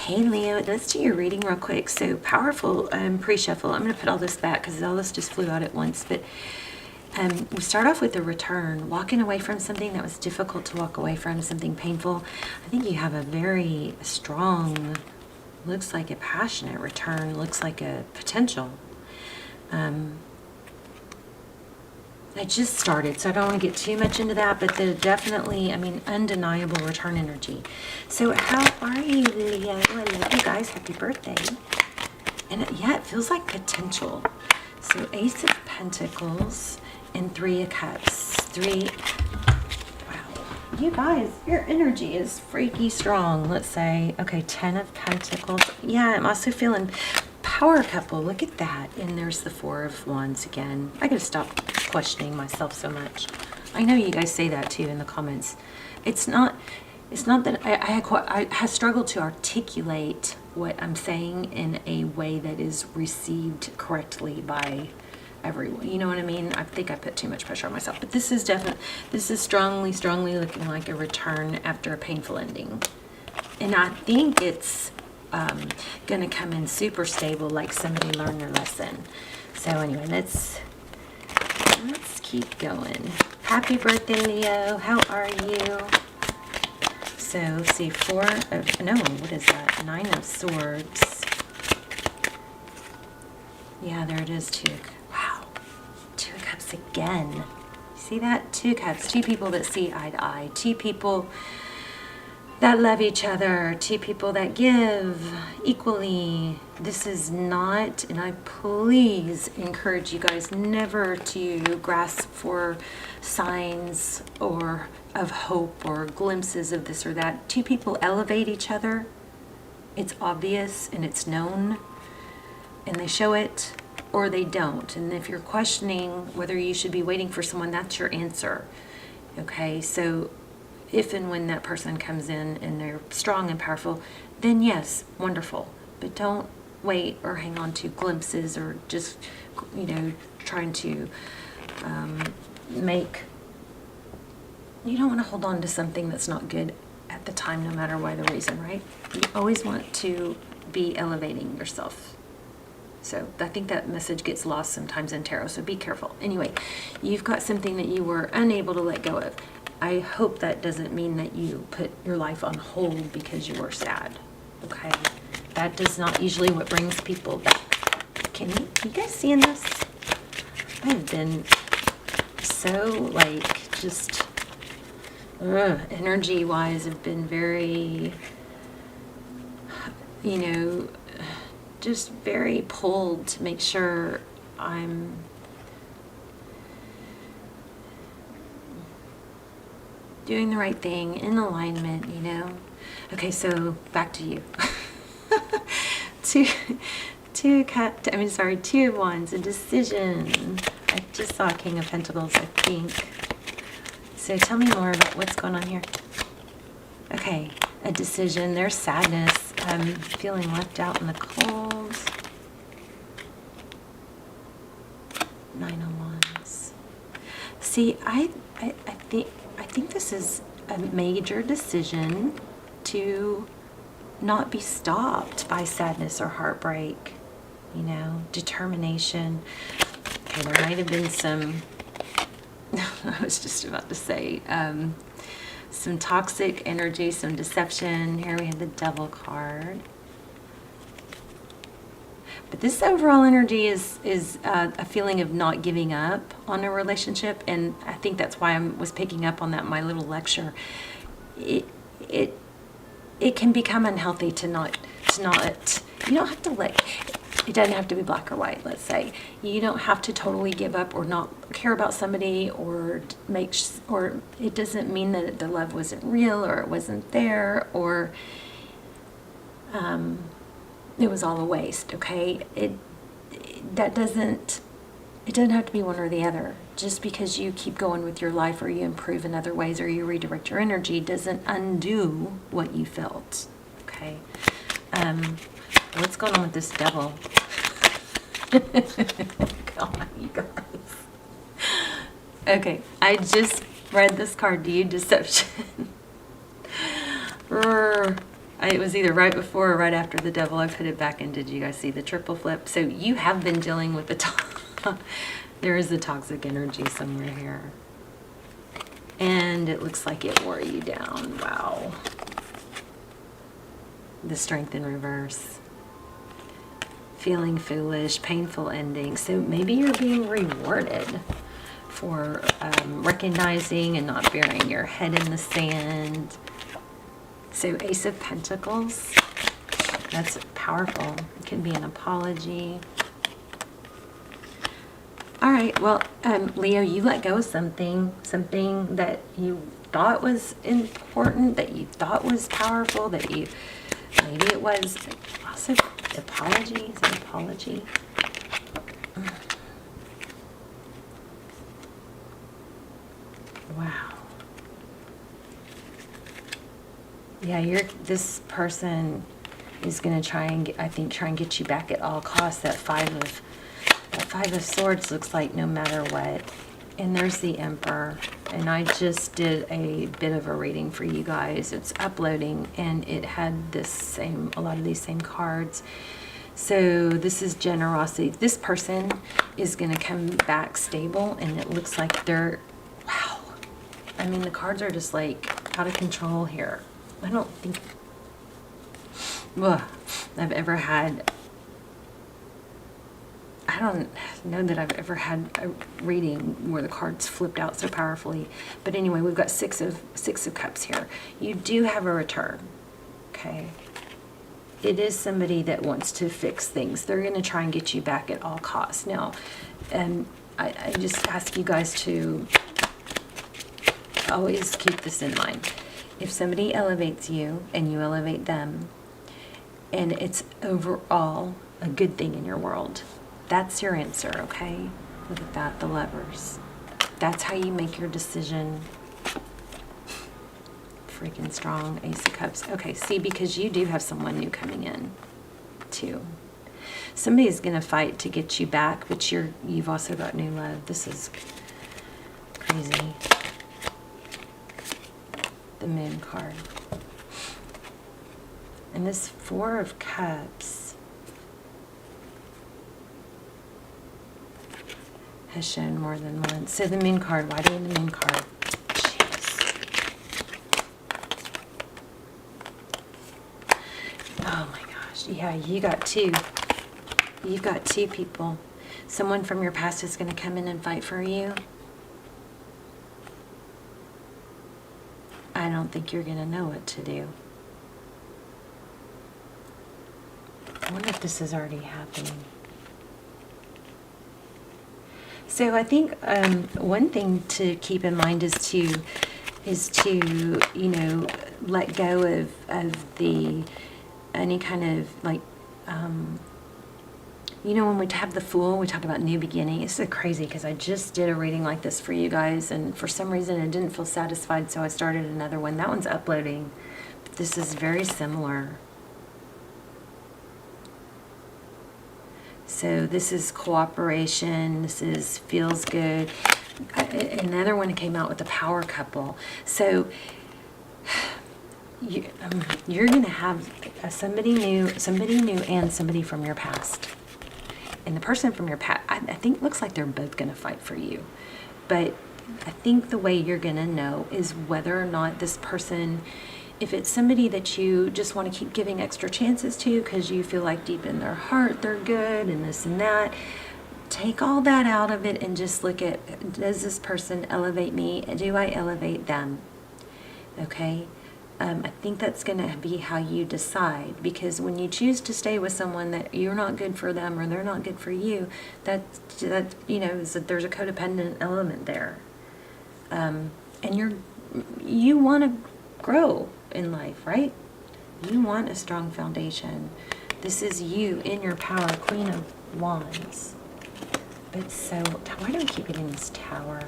Hey Leo, let's do your reading real quick. So powerful pre-shuffle. I'm going to put all this back because all this just flew out at once. But we start off with a return, walking away from something that was difficult to walk away from, something painful. I think you have a very strong, looks like a passionate return, looks like a potential. I just started, so I don't want to get too much into that, but the definitely, I mean, undeniable return energy. So how are you, Leo? I love you guys. Happy birthday. And yeah, it feels like potential. So Ace of Pentacles and Three of Cups. Wow. You guys, your energy is freaky strong, let's say. Okay, 10 of Pentacles. Yeah, I'm also feeling power couple. Look at that. And there's the Four of Wands again. I gotta stop questioning myself so much. I know you guys say that too in the comments. It's not that I have struggled to articulate what I'm saying in a way that is received correctly by everyone. You know what I mean? I think I put too much pressure on myself, but this is strongly looking like a return after a painful ending. And I think it's going to come in super stable, like somebody learned their lesson. So anyway, let's keep going. Happy birthday, Leo. How are you? So let's see, what is that? 9 of Swords. Yeah, there it is, wow. 2 of Cups again. See that? 2 cups, 2 people that see eye to eye, 2 people that love each other, 2 people that give equally. This is not, and I please encourage you guys never to grasp for signs or of hope or glimpses of this or that. 2 people elevate each other. It's obvious and it's known, and they show it or they don't. And if you're questioning whether you should be waiting for someone, that's your answer. Okay, so if and when that person comes in and they're strong and powerful, then yes, wonderful. But don't wait or hang on to glimpses or just, trying to you don't want to hold on to something that's not good at the time, no matter why the reason, right? You always want to be elevating yourself. So I think that message gets lost sometimes in tarot, so be careful. Anyway, you've got something that you were unable to let go of. I hope that doesn't mean that you put your life on hold because you were sad, okay? That does not usually what brings people back. Can you guys seeing this? I've been so, just energy-wise, I've been very, just very pulled to make sure I'm doing the right thing, in alignment, Okay, so back to you. 2 of Wands, a decision. I just saw King of Pentacles, I think. So tell me more about what's going on here. Okay, a decision. There's sadness. I'm feeling left out in the cold. 9 of Wands. See, I think this is a major decision to not be stopped by sadness or heartbreak, determination. Okay, there might have been some, I was just about to say, some toxic energy, some deception. Here we have the Devil card. But this overall energy is a feeling of not giving up on a relationship, and I think that's why I was picking up on that in my little lecture. It can become unhealthy to not. You don't have to it doesn't have to be black or white. Let's say you don't have to totally give up or not care about somebody or it doesn't mean that the love wasn't real or it wasn't there or it was all a waste, okay? It doesn't have to be one or the other. Just because you keep going with your life or you improve in other ways or you redirect your energy doesn't undo what you felt, okay? What's going on with this Devil? Come on, you guys. Okay, I just read this card to you, Deception. It was either right before or right after the devil. I put it back in. Did you guys see the triple flip? So you have been dealing with the there is a toxic energy somewhere here. And it looks like it wore you down. Wow. The Strength in reverse. Feeling foolish, painful ending. So maybe you're being rewarded for recognizing and not burying your head in the sand. So Ace of Pentacles, that's powerful. It could be an apology. All right, well, Leo, you let go of something that you thought was important, that you thought was powerful, that you, maybe it was also apology. Is it apology? Wow. Yeah, this person is going to try and get you back at all costs. That Five of Swords looks like no matter what. And there's the Emperor. And I just did a bit of a reading for you guys. It's uploading, and it had a lot of these same cards. So this is generosity. This person is going to come back stable, and it looks like they're, wow. I mean, the cards are just like out of control here. I don't think I've ever had, I don't know that I've ever had a reading where the cards flipped out so powerfully. But anyway, we've got Six of Cups here. You do have a return, okay? It is somebody that wants to fix things. They're going to try and get you back at all costs. Now, I just ask you guys to always keep this in mind. If somebody elevates you and you elevate them, and it's overall a good thing in your world, that's your answer, okay? Look at that, the Lovers. That's how you make your decision. Freaking strong, Ace of Cups. Okay, see, because you do have someone new coming in, too. Somebody's going to fight to get you back, but you've also got new love. This is crazy. The Moon card. And this Four of Cups has shown more than once. So the Moon card, why do you have the Moon card? Jeez. Oh my gosh. Yeah, you got two. You've got two people. Someone from your past is going to come in and fight for you. I don't think you're going to know what to do. I wonder if this is already happening. So I think one thing to keep in mind is to let go of the any kind of like when we have the Fool, we talk about new beginning. It's so crazy because I just did a reading like this for you guys, and for some reason I didn't feel satisfied, so I started another one. That one's uploading, but this is very similar. So this is cooperation. This is feels good. Another one came out with the Power couple. So you're going to have somebody new, and somebody from your past. And the person from your past, I think, looks like they're both going to fight for you. But I think the way you're going to know is whether or not this person, if it's somebody that you just want to keep giving extra chances to because you feel like deep in their heart they're good and this and that, take all that out of it and just look at, does this person elevate me? Do I elevate them? Okay? I think that's going to be how you decide, because when you choose to stay with someone that you're not good for them or they're not good for you, that is that there's a codependent element there. And you want to grow in life, right? You want a strong foundation. This is you in your power, Queen of Wands. But so, why do I keep getting this Tower?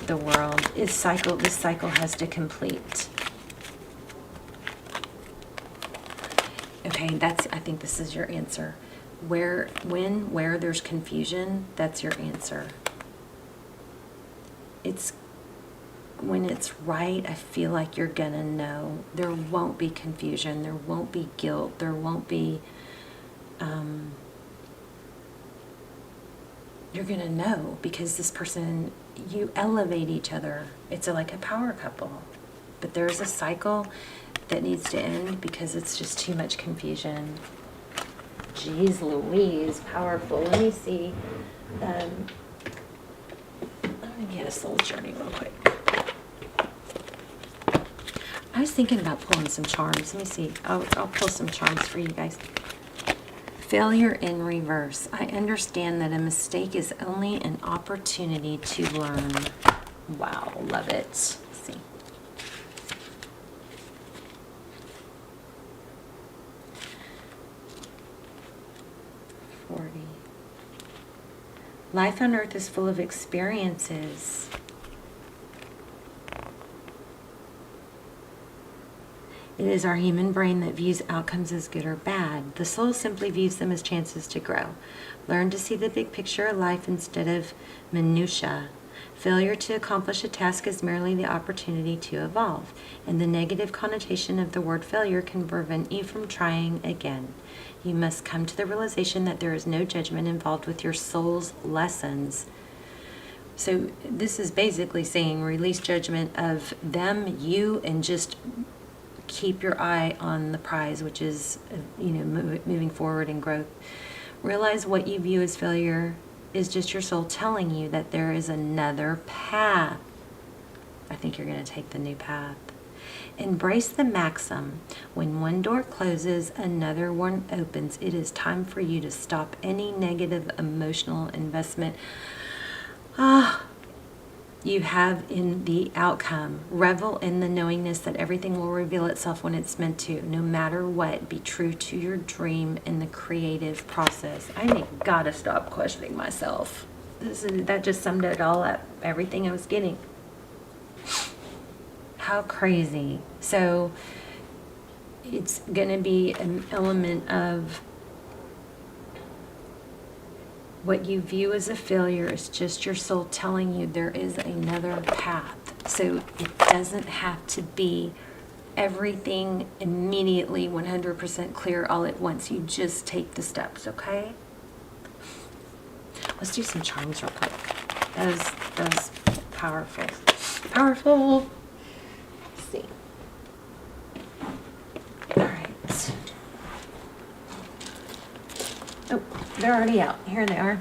The World is cycle. This cycle has to complete. Okay, I think this is your answer. Where there's confusion, that's your answer. It's when it's right, I feel like you're gonna know. There won't be confusion. There won't be guilt. There won't be, you're gonna know because this person, you elevate each other. It's like a power couple. But there's a cycle that needs to end because it's just too much confusion. Jeez Louise, powerful. Let me see. Let me get a soul journey real quick. I was thinking about pulling some charms. Let me see. I'll pull some charms for you guys. Failure in reverse. I understand that a mistake is only an opportunity to learn. Wow, love it. Let's see. Life on earth is full of experiences. It is our human brain that views outcomes as good or bad. The soul simply views them as chances to grow. Learn to see the big picture of life instead of minutiae. Failure to accomplish a task is merely the opportunity to evolve, and the negative connotation of the word failure can prevent you from trying again. You must come to the realization that there is no judgment involved with your soul's lessons. So this is basically saying release judgment of them, you, and just keep your eye on the prize, which is, moving forward and growth. Realize what you view as failure is just your soul telling you that there is another path. I think you're going to take the new path. Embrace the maxim, when one door closes, another one opens. It is time for you to stop any negative emotional investment you have in the outcome. Revel in the knowingness that everything will reveal itself when it's meant to. No matter what, be true to your dream in the creative process. I gotta stop questioning myself. That just summed it all up. Everything I was getting. How crazy. So it's gonna be an element of what you view as a failure is just your soul telling you there is another path. So it doesn't have to be everything immediately 100% clear all at once. You just take the steps, okay? Let's do some charms real quick. That was powerful. Powerful. Let's see. All right. Oh, they're already out. Here they are.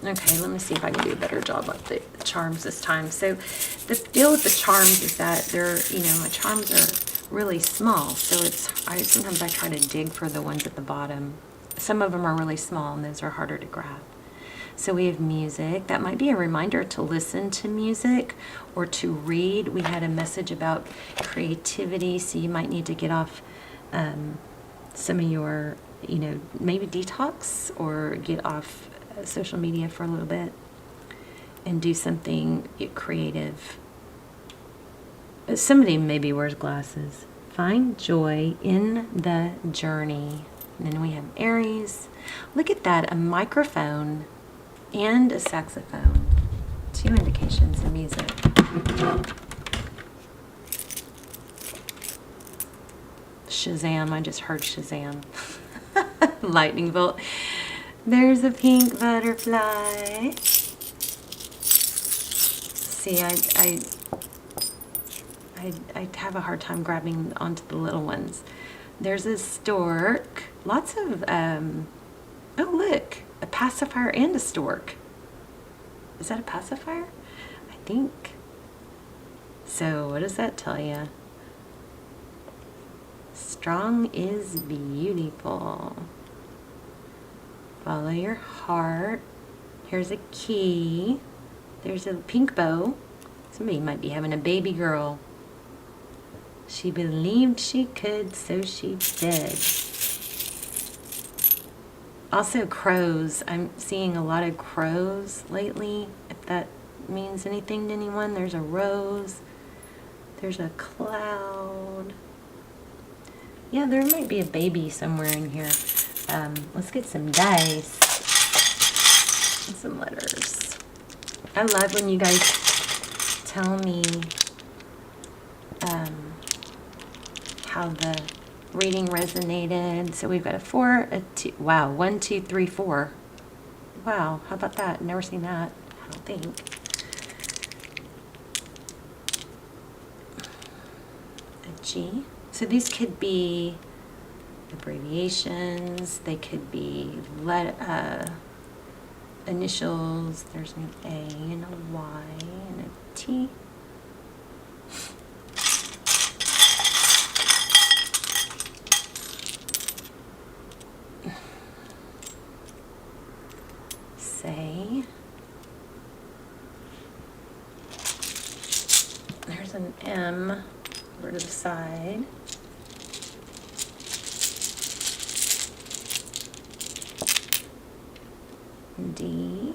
Okay, let me see if I can do a better job with the charms this time. So the deal with the charms is that they're, my charms are really small. So sometimes I try to dig for the ones at the bottom. Some of them are really small and those are harder to grab. So we have music. That might be a reminder to listen to music or to read. We had a message about creativity, so you might need to get off some of your maybe detox or get off social media for a little bit and do something creative. Somebody maybe wears glasses. Find joy in the journey. And then we have Aries. Look at that, a microphone and a saxophone. 2 indications of music. Shazam, I just heard Shazam. Lightning bolt. There's a pink butterfly. See, I have a hard time grabbing onto the little ones. There's a stork. Lots of, oh look, a pacifier and a stork. Is that a pacifier? I think. So what does that tell you? Strong is beautiful. Follow your heart. Here's a key. There's a pink bow. Somebody might be having a baby girl. She believed she could, so she did. Also crows. I'm seeing a lot of crows lately, if that means anything to anyone. There's a rose. There's a cloud. Yeah, there might be a baby somewhere in here. Let's get some dice and some letters. I love when you guys tell me how the reading resonated. So we've got a 4, a 2. Wow, 1, 2, 3, 4. Wow, how about that? Never seen that, I don't think. A G. So these could be abbreviations. They could be initials. There's an A and a Y and a T. Say. There's an M over to the side. D.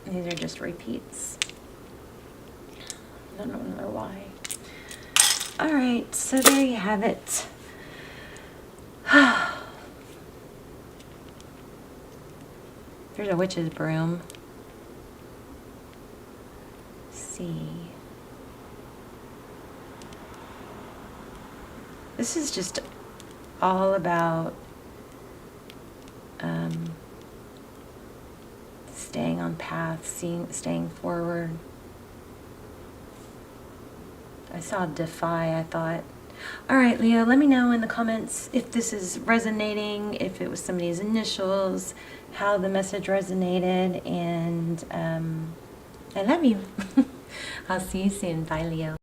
These are just repeats. I don't know why. All right, so there you have it. There's a witch's broom. C. This is just all about staying on path, staying forward. I saw defy, I thought. All right, Leo, let me know in the comments if this is resonating, if it was somebody's initials, how the message resonated, and I love you. I'll see you soon. Bye, Leo.